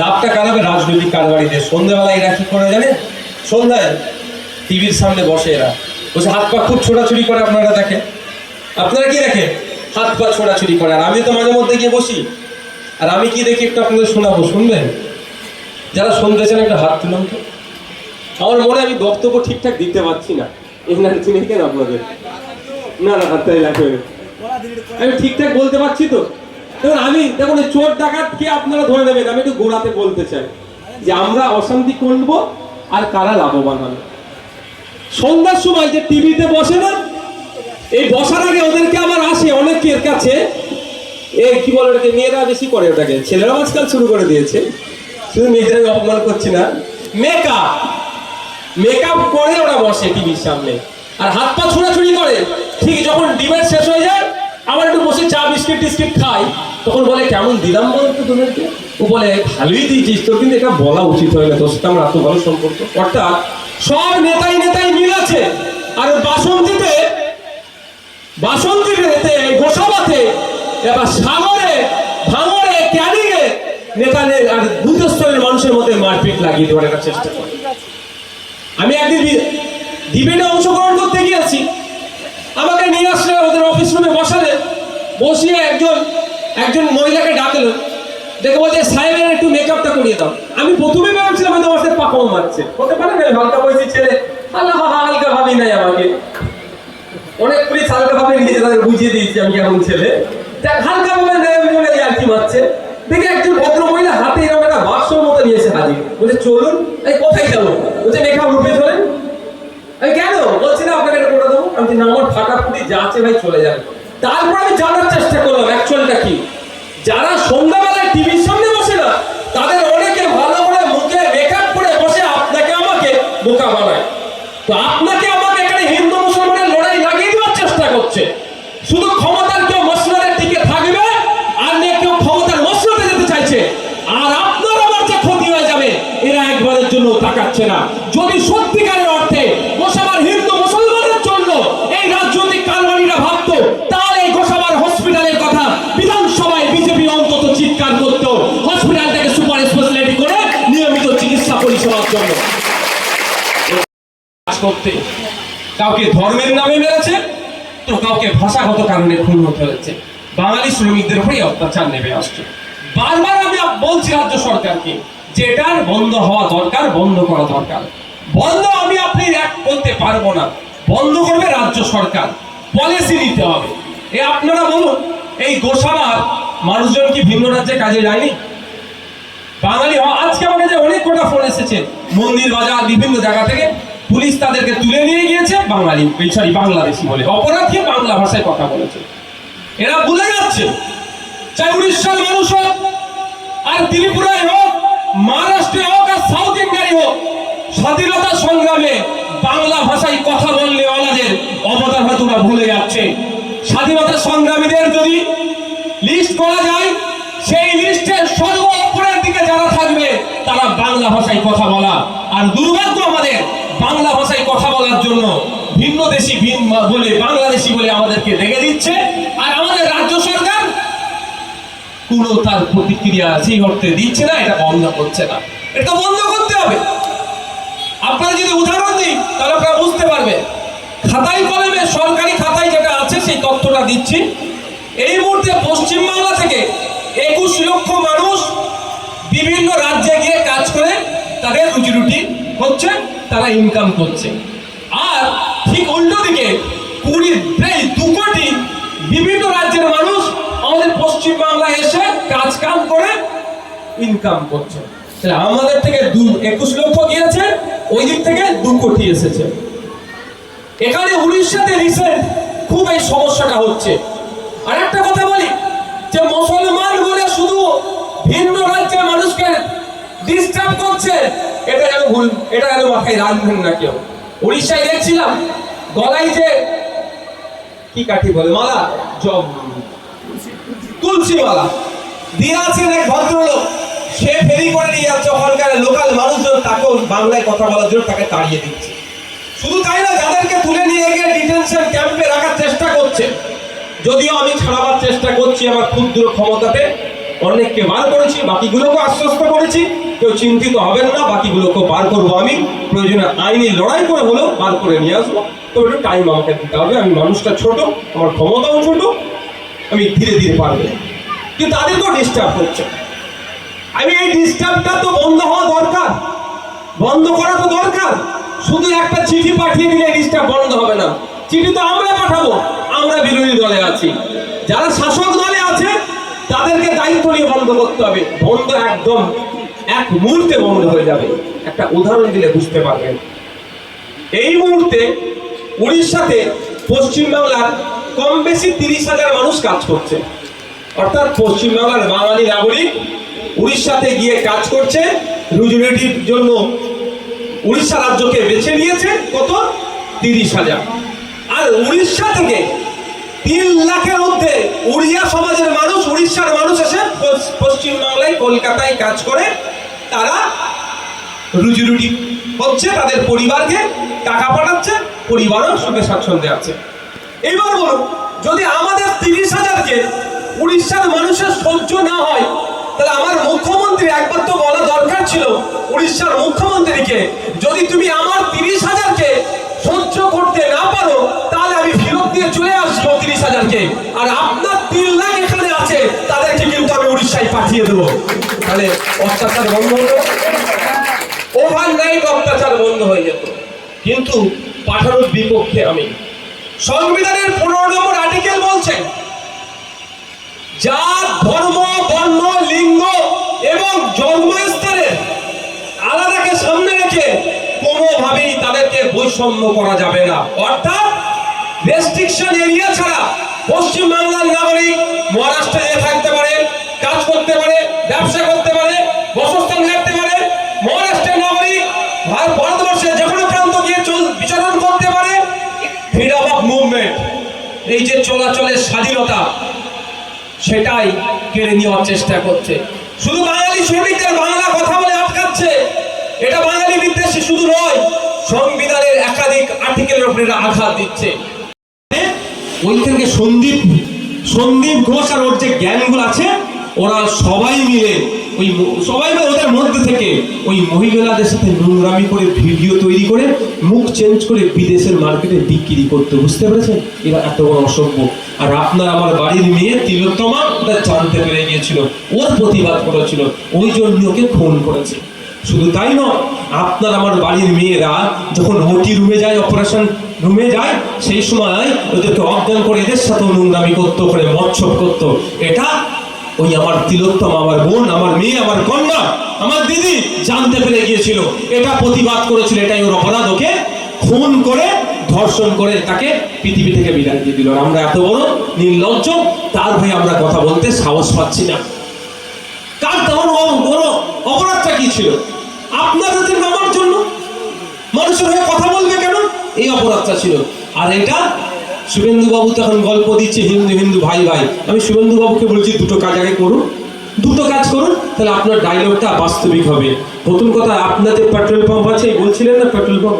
লাভটা কারাবে রাজনৈতিক কারবারিদের। সন্ধ্যাবেলায় এরা কি করে জানেন? সন্ধ্যায় টিভির সামনে বসে এরা বসে হাত পা খুব ছোড়াছুড়ি করে। আপনারা দেখেন, আপনারা কি দেখেন? হাত পা ছোড়াছুড়ি করে। আর আমি তো মাঝে মধ্যে গিয়ে বসি, আর আমি কি দেখি একটু আপনাদের শোনাবো, শুনবেন? যারা শুনতে চান একটা হাত তুলুন তো। আমার মনে আমি বক্তব্য ঠিকঠাক দিতে পারছি না, এনার চিনে কেন আপনাদের? না না, হাততালি লাগবে। আমি ঠিকঠাক বলতে পারছি তো? দেখুন, আমি দেখুন চোর ডাকাতকে আপনারা ধরে নেবেন, আমি একটু গোড়াতে বলতে চাই যে আমরা অশান্তি করব আর কারা লাভবান হবে। সন্ধ্যার সময় যে টিভিতে বসে না, এই বসার আগে ওদেরকে আমার আসে অনেকের কাছে, এই কি বলে ওটাকে, মেয়েরা বেশি করে ওটাকে, ছেলেরা আজকাল শুরু করে দিয়েছে, শুধু মেয়েদের অপমান করছি না, মেকআপ করে ওরা বসে টিভির সামনে আর হাত পা ছোড়াছুড়ি করে। ঠিক যখন ডিবেট শেষ হয়ে যায়, আবার একটু বসে চা বিস্কিট টিস্কিট খাই, তখন বলে কেমন দিলাম বলতো তোদেরকে? ও বলে ভালোই দিয়েছিস, তোর কিন্তু এটা বলা উচিত হয় না, তোর সাথে আমার এত ভালো সম্পর্ক। অর্থাৎ সব নেতাই মিল আছে। আর বাসন্তীতে গোসাবাতে, এবার সাগরে, ভাঙরে, ক্যানিংয়ে নেতাদের আর ভূতস্থলের মানুষের মধ্যে মারপিট লাগিয়ে দেওয়ার একটা চেষ্টা করে। আমি একদিন ডিবেটে অংশগ্রহণ করতে গিয়েছি, আমাকে নিয়ে আসলে ওদের অফিস রুমে বসালে, বসিয়ে একজন মহিলাকে ডাকলো, দেখে বলছে সাহেবের একটু মেকআপটা করিয়ে দাও। আমি প্রথমে ভেবেছিলাম হয়তো আমার সাথে পাকাও মারছে, হতে পারে না, হালকা বয়সী ছেলে, হালকা ভাবি নাই আমাকে, অনেক পুলিশ হালকা ভাবে নিজে তাদের বুঝিয়ে দিয়েছি আমি কেমন ছেলে, হালকা ভাবে আর কি মারছে। দেখে একজন ভদ্র মহিলা হাতে এরকম একটা বাক্সর মতো নিয়েছে হাজির, বলছে চলুন। এই কোথায় যাবো? বলছে মেকআপ রূপে চলেন। আমি কেন? বলছি না আপনাকে এটা করে দেবো। আমি না, আমার ফাটাফুটি যা আছে ভাই চলে যাবে। তারপর আমি জানার চেষ্টা করলাম অ্যাকচুয়ালটা কি। যারা সন্ধ্যাবেলায় টিভির সামনে বসে না, তাদের অনেকে ভালো করে মুখে মেকআপ করে বসে আপনাকে আমাকে বোকা বানায়। তো আপনাকে আমাকে এখানে হিন্দু মুসলমানের লড়াই লাগিয়ে দেওয়ার চেষ্টা করছে। শুধু ক্ষমতার কেউ মসনদের দিকে থাকবে, আর কেউ ক্ষমতার মসনদে যেতে চাইছে। আর আপনার আমার যে ক্ষতি হয়ে যাবে, এরা একবারের জন্য তাকাচ্ছে না। যদি সত্যিকারের অর্থে গোসাবার হিন্দু মুসলমানের জন্য এই রাজনৈতিক কারবারিরা ভাবতো, তাহলে এই গোসাবার হসপিটালের কথা বিধানসভায় বিজেপি অন্তত চিৎকার করতো, হসপিটালটাকে সুপার স্পেশালিটি করে নিয়মিত চিকিৎসা পরিষেবার জন্য করতে। কাউকে ধর্মের নামে মেরেছে, তো কাউকে ভাষাগত কারণে খুন হতে হয়েছে। বাঙালি শ্রমিকদের উপরে অত্যাচার নেমে আসছে। বারবার আমি বলছি রাজ্য সরকারকে, যেটার বন্ধ হওয়া দরকার, বন্ধ করা দরকার। বন্ধ আমি আপনি এক করতে পারবো না, বন্ধ করবে রাজ্য সরকার, পলিসি নিতে হবে। আপনারা বলুন, এই গোসাবার মানুষজন কি ভিন্ন রাজ্যে কাজে যায়নি? বাঙালি আজকে আমার কাছে অনেক কটা ফোন এসেছে, মন্দির বাজার বিভিন্ন জায়গা থেকে পুলিশ তাদেরকে তুলে নিয়ে গিয়েছে বাংলাদেশি বলে, অপরাধী বাংলা ভাষায় কথা বলেছে। এরা ভুলে যাচ্ছে, চাই উড়িষ্যার মানুষ হোক, আর ত্রিপুরায় হোক, মহারাষ্ট্রে হোক, আর সাউথ ইন্ডিয়ায় হোক, স্বাধীনতা সংগ্রামে বাংলা ভাষায় কথা বললে আমাদের অবদান হয়তো ভুলে যাচ্ছে। স্বাধীনতা সংগ্রামীদের যদি লিস্ট করা যায়, সেই লিস্টের সর্ব উপরের দিকে যারা থাকবে তারা বাংলা ভাষায় কথা বলা। আর দুর্ভাগ্য আমাদের, বাংলা ভাষায় কথা বলার জন্য ভিন্ন দেশি বলে, বাংলাদেশি বলে আমাদেরকে রেখে দিচ্ছে। আর আমাদের রাজ্য সরকার কোনো তার প্রতিক্রিয়া সেই অর্থে দিচ্ছে না, এটা বন্ধ করছে না। এটা বন্ধ করতে হবে। আপনারা যদি উদাহরণ দিই, তাহলে আপনারা বুঝতে পারবেন। খাতায় কলমে, সরকারি খাতায় যেটা আছে সেই তথ্যটা দিচ্ছি। এই মুহূর্তে পশ্চিমবাংলা থেকে 21 লক্ষ মানুষ বিভিন্ন রাজ্যে গিয়ে কাজ করে তাদের রুজি রুটি হচ্ছে, তারা ইনকাম করছে। আর ঠিক উল্টো দিকে প্রায় 2 কোটি বিভিন্ন রাজ্যের মানুষ আমাদের পশ্চিমবাংলায় এসে কাজ কাম করে ইনকাম করছে। আমাদের থেকে 21 লক্ষ গিয়েছে, ওই দিক থেকে 2 কোটি এসেছে। এখানে উড়িষ্যাতে রিসেন্ট খুব এই সমস্যাটা হচ্ছে। আর একটা কথা বলি, যে মুসলমান বলে শুধু ভিন্ন রাজ্যের মানুষকে ডিস্টার্ব করছে, এটা যেন ভুল, এটা যেন মাথায় রাখবেন না কেউ। উড়িষ্যায় দেখছিলাম গলায় যে কি কাঠি বলে, মালা, তুলসী মালা দিয়ে আছেন এক ভদ্রলোক, সে ফেরি করে নিয়ে যাচ্ছে, ওখানকার লোকাল মানুষজন তাকে বাংলায় কথা বলার জন্য তাকে তাড়িয়ে দিচ্ছে। শুধু তাই না, যাদেরকে তুলে নিয়ে গিয়ে ডিটেনশন ক্যাম্পে রাখার চেষ্টা করছে, যদিও আমি ছাড়াবার চেষ্টা করছি আমার ক্ষুদ্র ক্ষমতাতে, অনেককে বার করেছি, বাকিগুলোকে আশ্বস্ত করেছি কেউ চিন্তিত হবেন না, বাকিগুলোকে বার করবো আমি, প্রয়োজনে আইনি লড়াই করে হলেও বার করে নিয়ে আসবো। তো একটু টাইম আমাকে দিতে হবে, আমি মানুষটা ছোট, আমার ক্ষমতাও ছোট, আমি ধীরে ধীরে পারবো। কিন্তু তাদেরকেও ডিস্টার্ব হচ্ছে। আমি এই ডিস্টার্বটা তো বন্ধ হওয়া দরকার, বন্ধ করা তো দরকার। শুধু একটা চিঠি পাঠিয়ে দিলে ডিস্টার্ব বন্ধ হবে না। চিঠি তো আমরা পাঠাবো, আমরা বিরোধী দলে আছি, যারা শাসক দলে আছে তাদেরকে দায়িত্ব নিয়ে বন্ধ করতে হবে। বন্ধ একদম এক মুহূর্তে বন্ধ হয়ে যাবে। একটা উদাহরণ দিলে বুঝতে পারবেন। এই মুহূর্তে উড়িষ্যাতে পশ্চিমবাংলার কম বেশি 30,000 মানুষ কাজ করছে, অর্থাৎ পশ্চিমবাংলার বাঙালি নাগরিক উড়িষ্যাতে গিয়ে কাজ করছে। রুজি রুটির জন্য উড়িষ্যা রাজ্যকে বেছে নিয়েছে কত? 30,000। আর উড়িষ্যা থেকে 3 লাখের মধ্যে উড়িয়া সমাজের মানুষ, উড়িষ্যার মানুষ এসে পশ্চিমবাংলায় কলকাতায় কাজ করে, তারা রুজি রুটি হচ্ছে, তাদের পরিবারকে টাকা পাঠাচ্ছে, পরিবারও সুখে স্বাচ্ছন্দ্যে আছে। এবার বলুন, যদি আমাদের 30,000-কে উড়িষ্যার মানুষের সহ্য না হয়, তাহলে আমার মুখ্যমন্ত্রী একবার তো বলা দরকার ছিল উড়িষ্যার মুখ্যমন্ত্রীকে, যদি তুমি আমার 30,000-কে সহ্য করতে না পারো তাহলে আমি ফেরত দিয়ে চলে আসবো 30,000-কে, আর আপনার 3 লাখ এখানে আছে তাদেরকে কিন্তু আমি উড়িষ্যায় পাঠিয়ে দেবো। তাহলে অত্যাচার বন্ধ হতো, ওভারনাইট অত্যাচার বন্ধ হয়ে যেত। কিন্তু পাঠানোর বিপক্ষে আমি। সংবিধানের 15 নম্বর আর্টিকেল বলছে, জাত, ধর্ম, বর্ণ, লিঙ্গ এবং জন্মস্থানের আলাদাকে সামনে রেখে কোনোভাবেই তাদেরকে বৈষম্য করা যাবে না। অর্থাৎ রেস্ট্রিকশন এরিয়া ছাড়া পশ্চিমবাংলার নাগরিক মহারাষ্ট্রে থাকতে পারে, কাজ করতে পারে, ব্যবসা করতে পারে, বাসস্থান রাখতে পারে। মহারাষ্ট্রের নাগরিক ভারতবর্ষের যে কোনো প্রান্ত গিয়ে বিচরণ করতে পারে। ফ্রিডম অফ মুভমেন্ট, এই যে চলাচলের স্বাধীনতা, সেটাই কেড়ে নেওয়ার চেষ্টা করছে। শুধু বাঙালি শ্রমিকদের বাংলা কথা বলে আটকাচ্ছে। এটা বাঙালি বিদ্বেষী শুধু নয়, সংবিধানের একাধিক আর্টিকেলের উপরে আঘাত দিচ্ছে। ওই থেকে সন্দীপ ঘোষ আর ওর যে জ্ঞানগুলো আছে, ওরা সবাই মিলে ওদের মধ্যে থেকে ওই মহিলাদের সাথে নোংরামি করে ভিডিও তৈরি করে মুখ চেঞ্জ করে বিদেশের মার্কেটে বিক্রি করতে, বুঝতে পেরেছেন? এরা এত বড় অসভ্য। আর আপনার আমার বাড়ির মেয়ে তিলোত্তমা জানতে পেরে গিয়েছিল, ওর প্রতিবাদ করেছিল, ওই জন্য ওকে ফোন করেছে। শুধু তাই নয়, আপনার আমার বাড়ির মেয়েরা যখন ওটি রুমে যায়, অপারেশন রুমে যায়, সেই সময় ওদেরকে অজ্ঞান করে এদের সাথে নোংরামি করতো, করে মৎসব করতো। এটা ওই আমার তিলোত্তমা, আমার বোন, আমার মেয়ে, আমার কন্যা, আমার দিদি জানতে পেরে গিয়েছিল, এটা প্রতিবাদ করেছিল। এটাই ওর অপরাধ, ওকে খুন করে ধর্ষণ করে তাকে পৃথিবী থেকে বিদায় দিয়ে দিল। আমরা এত বড় নির্লজ্জ, তার হয়ে আমরা কথা বলতে সাহস পাচ্ছি না। কার তেমন বড় অপরাধটা কি ছিল? আপনাদের আমার জন্য মানুষের হয়ে কথা বলবে কেন? এই অপরাধটা ছিল। আর এটা শুভেন্দু বাবু তখন গল্প দিচ্ছে হিন্দু হিন্দু ভাই ভাই। আমি শুভেন্দু বাবুকে বলছি দুটো কাজ আগে করুন, দুটো কাজ করুন, তাহলে আপনার ডায়লগটা বাস্তবিক হবে। প্রথম কথা, আপনাদের পেট্রোল পাম্প আছে, বলছিলেন না পেট্রোল পাম্প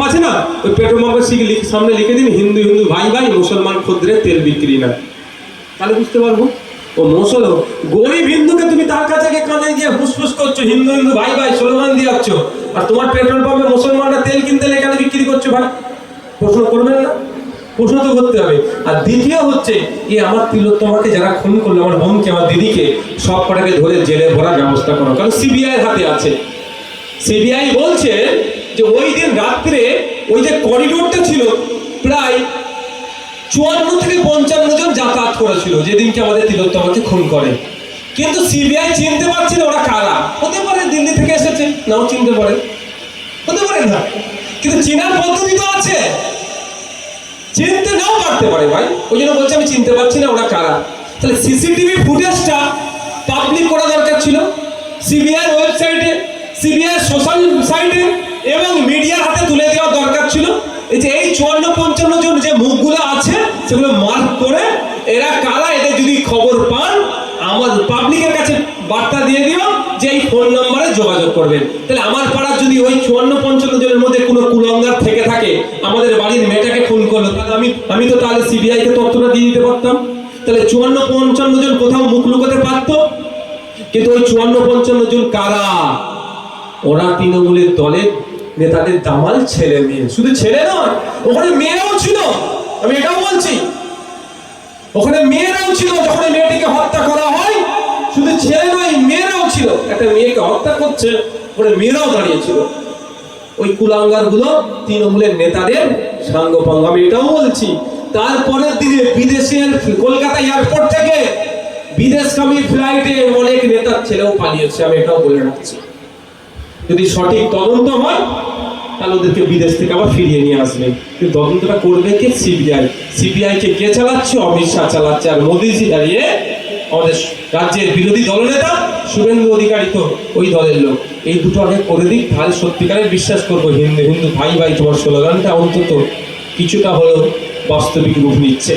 আছে না, ওই পেট্রোল পাম্পের সামনে লিখে দিন হিন্দু হিন্দু ভাই ভাই, মুসলমান ক্ষুদ্রের তেল বিক্রি না। তাহলে বুঝতে পারবো ও মুসলমান। গরিব হিন্দুকে তুমি তার কাছে কানে গিয়ে ফুসফুস করছো, হিন্দু হিন্দু ভাই ভাই স্লোগান দিয়ে যাচ্ছ, আর তোমার পেট্রোল পাম্পে মুসলমানরা তেল কিনতে এখানে বিক্রি করছো। ভাই প্রশ্ন করবেন না? প্রশ্ন তো করতে হবে। আর দ্বিতীয় হচ্ছে, আমার তিলোত্তমাকে যারা খুন করলো, আমার বোনকে, আমার দিদিকে, সব কটাকে ধরে জেলে ভরার ব্যবস্থা করো, কারণ সিবিআই হাতে আছে। সিবিআই বলছে যে ওই দিন রাত্রে ওই যে করিডোরটা ছিল, প্রায় 54 থেকে 55 জন যাতায়াত করেছিল যেদিনকে আমাদের তিলোত্তমাকে খুন করে। কিন্তু সিবিআই চিনতে পারছে না ওরা কারা। হতে পারে দিল্লি থেকে এসেছে, নাও চিনতে পারে, হতে পারে না, কিন্তু চিনার পদ্ধতি তো আছে, চিনতে নাও পারতে পারে। ভাই ওই জন্য বলছে আমি চিনতে পারছি না ওরা কারা। তাহলে সিসিটিভি ফুটেজটা পাবলিক করা দরকার ছিল, সিবিআই ওয়েবসাইটে, সিবিআই সোশ্যাল সাইটে এবং মিডিয়ার হাতে তুলে দেওয়া দরকার ছিল। এই যে এই 54-55 জন যে মুখগুলো আছে, সেগুলো মার্ক করে এরা কারা, এদের যদি খবর পান আমার পাবলিকের কাছে বার্তা দিয়ে দিও যে এই ফোন নাম্বারে যোগাযোগ করবেন। তাহলে আমার পাড়ার যদি ওই 54-55 জনের মধ্যে কোনো কুলঙ্গার থেকে থাকে, আমাদের বাড়ির মেয়েটাকে ফোন করলো, তাহলে আমি তো তাহলে সিবিআই কে তথ্যটা দিয়ে দিতে পারতাম। তাহলে 54-55 জন কোথাও মুখ লুকোতে পারতো, কিন্তু ওই 54-55 জন কারা? ওরা তৃণমূলের দলের নেতাদের দামাল ছেলে মেয়ে। শুধু ছেলে নয়, ওখানে মেয়েরাও ছিল, আমি এটাও বলছি, ওখানে মেয়েরাও ছিল। যখন এই মেয়েটিকে হত্যা করা হয়, শুধু ছেলে নয়, মেয়েরাও ছিল। একটা মেয়েকে হত্যা করছে, ওখানে মেয়েরাও দাঁড়িয়েছিল। ওই কুলাঙ্গার গুলো তৃণমূলের নেতাদের সাঙ্গপাঙ্গ, আমি এটাও বলছি। তারপরের দিনে বিদেশের কলকাতা এয়ারপোর্ট থেকে বিদেশগামী ফ্লাইটে অনেক নেতার ছেলেও পালিয়েছে, আমি এটাও বলে রাখছি। যদি সঠিক তদন্ত হয় তাহলে ওদেরকে বিদেশ থেকে আবার ফিরিয়ে নিয়ে আসবে। কিন্তু তদন্তটা করবে কে? সিবিআই। সিবিআই কে কে চালাচ্ছে? অমিত শাহ চালাচ্ছে। আর মোদিজি দাঁড়িয়ে আমাদের রাজ্যের বিরোধী দলনেতা শুভেন্দু অধিকারী তো ওই দলের লোক। এই দুটো আগে করে দিক, তাহলে সত্যিকারের বিশ্বাস করবো হিন্দু হিন্দু ভাই ভাই তোমার স্লোগানটা অন্তত কিছুটা হলেও বাস্তবিক রূপ নিচ্ছে।